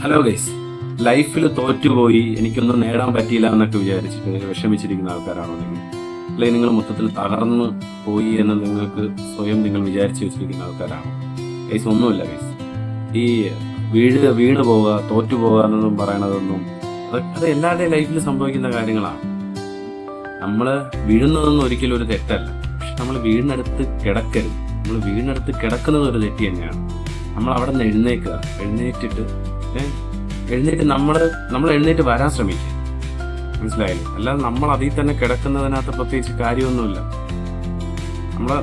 Hello guys, ലൈഫിൽ തോറ്റുപോയി എനിക്കൊന്നും നേടാൻ പറ്റിയില്ല എന്നൊക്കെ വിചാരിച്ചിട്ട് വിഷമിച്ചിരിക്കുന്ന ആൾക്കാരാണോ നിങ്ങൾ? അല്ലെങ്കിൽ നിങ്ങൾ മൊത്തത്തിൽ തകർന്നു പോയി എന്ന് നിങ്ങൾക്ക് സ്വയം നിങ്ങൾ വിചാരിച്ചു വെച്ചിരിക്കുന്ന ആൾക്കാരാണോ? ഗൈസ്, ഒന്നുമില്ല ഗൈസ്. ഈ വീണ് പോവുക, തോറ്റു പോവുക എന്നൊന്നും പറയണതൊന്നും അത് എല്ലാവരുടെയും ലൈഫിൽ സംഭവിക്കുന്ന കാര്യങ്ങളാണ്. നമ്മൾ വീഴുന്നതൊന്നും ഒരിക്കലും ഒരു തെറ്റല്ല. പക്ഷെ നമ്മൾ വീടിനടുത്ത് കിടക്കരുത്. നമ്മൾ വീടിനടുത്ത് കിടക്കുന്നത് ഒരു തെറ്റ് തന്നെയാണ്. നമ്മൾ അവിടെ നിന്ന് എഴുന്നേറ്റ് നമ്മൾ എഴുന്നേറ്റ് വരാൻ ശ്രമിക്കുക. മനസ്സിലായില്ലേ? അല്ലാതെ നമ്മൾ അതിൽ തന്നെ കിടക്കുന്നതിനകത്ത് പ്രത്യേകിച്ച് കാര്യമൊന്നുമില്ല.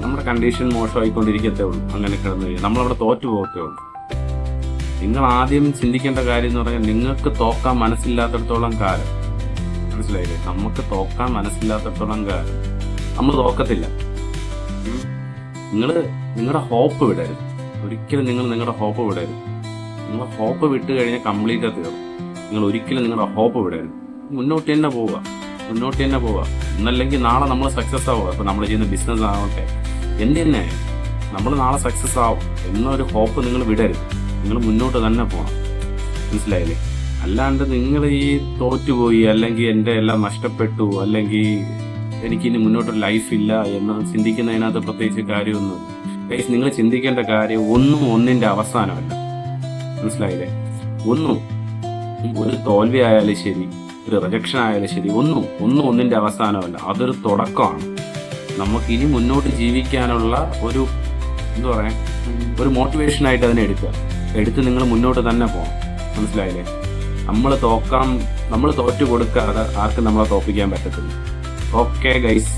നമ്മുടെ കണ്ടീഷൻ മോശമായിക്കൊണ്ടിരിക്കത്തേ ഉള്ളൂ. അങ്ങനെ കിടന്നു കഴിഞ്ഞാൽ നമ്മളവിടെ തോറ്റു പോകത്തേ ഉള്ളൂ. നിങ്ങൾ ആദ്യം ചിന്തിക്കേണ്ട കാര്യം എന്ന് പറഞ്ഞാൽ, നിങ്ങൾക്ക് തോക്കാൻ മനസ്സില്ലാത്തടത്തോളം കാലം, മനസ്സിലായില്ലേ, നമുക്ക് തോക്കാൻ മനസ്സില്ലാത്തടത്തോളം കാലം നമ്മൾ തോക്കത്തില്ല. നിങ്ങളുടെ ഹോപ്പ് വിടരുത്. ഒരിക്കലും നിങ്ങളുടെ ഹോപ്പ് വിടരുത്. നിങ്ങൾ ഹോപ്പ് വിട്ട് കഴിഞ്ഞാൽ കംപ്ലീറ്റ് തീർന്നു. നിങ്ങൾ ഒരിക്കലും നിങ്ങളുടെ ഹോപ്പ് വിടരുത്. മുന്നോട്ട് തന്നെ പോവുക. ഇന്നല്ലെങ്കിൽ നാളെ നമ്മൾ സക്സസ് ആവുക. ഇപ്പൊ നമ്മൾ ചെയ്യുന്ന ബിസിനസ് ആവട്ടെ, എന്ത് തന്നെ, നമ്മൾ നാളെ സക്സസ് ആവും എന്നൊരു ഹോപ്പ് നിങ്ങൾ വിടരുത്. നിങ്ങൾ മുന്നോട്ട് തന്നെ പോകണം. മനസ്സിലായില്ലേ? അല്ലാണ്ട് നിങ്ങൾ ഈ തോറ്റുപോയി, അല്ലെങ്കിൽ എൻ്റെ എല്ലാം നഷ്ടപ്പെട്ടു, അല്ലെങ്കിൽ എനിക്കിനി മുന്നോട്ടൊരു ലൈഫില്ല എന്ന് ചിന്തിക്കുന്നതിനകത്ത് പ്രത്യേകിച്ച് കാര്യമൊന്നും. ഗൈസ്, നിങ്ങൾ ചിന്തിക്കേണ്ട കാര്യം ഒന്നിന്റെ അവസാനമല്ല. മനസ്സിലായില്ലേ? ഒരു തോൽവി ആയാലും ശരി, ഒരു റിജക്ഷൻ ആയാലും ശരി, ഒന്നിന്റെ അവസാനമല്ല. അതൊരു തുടക്കമാണ്. നമുക്ക് ഇനി മുന്നോട്ട് ജീവിക്കാനുള്ള ഒരു ഒരു മോട്ടിവേഷനായിട്ട് അതിനെ എടുത്ത് നിങ്ങൾ മുന്നോട്ട് തന്നെ പോകണം. മനസ്സിലായില്ലേ? നമ്മൾ തോറ്റു കൊടുക്കാതെ ആർക്കും നമ്മളെ തോൽപ്പിക്കാൻ പറ്റത്തില്ല. Okay guys.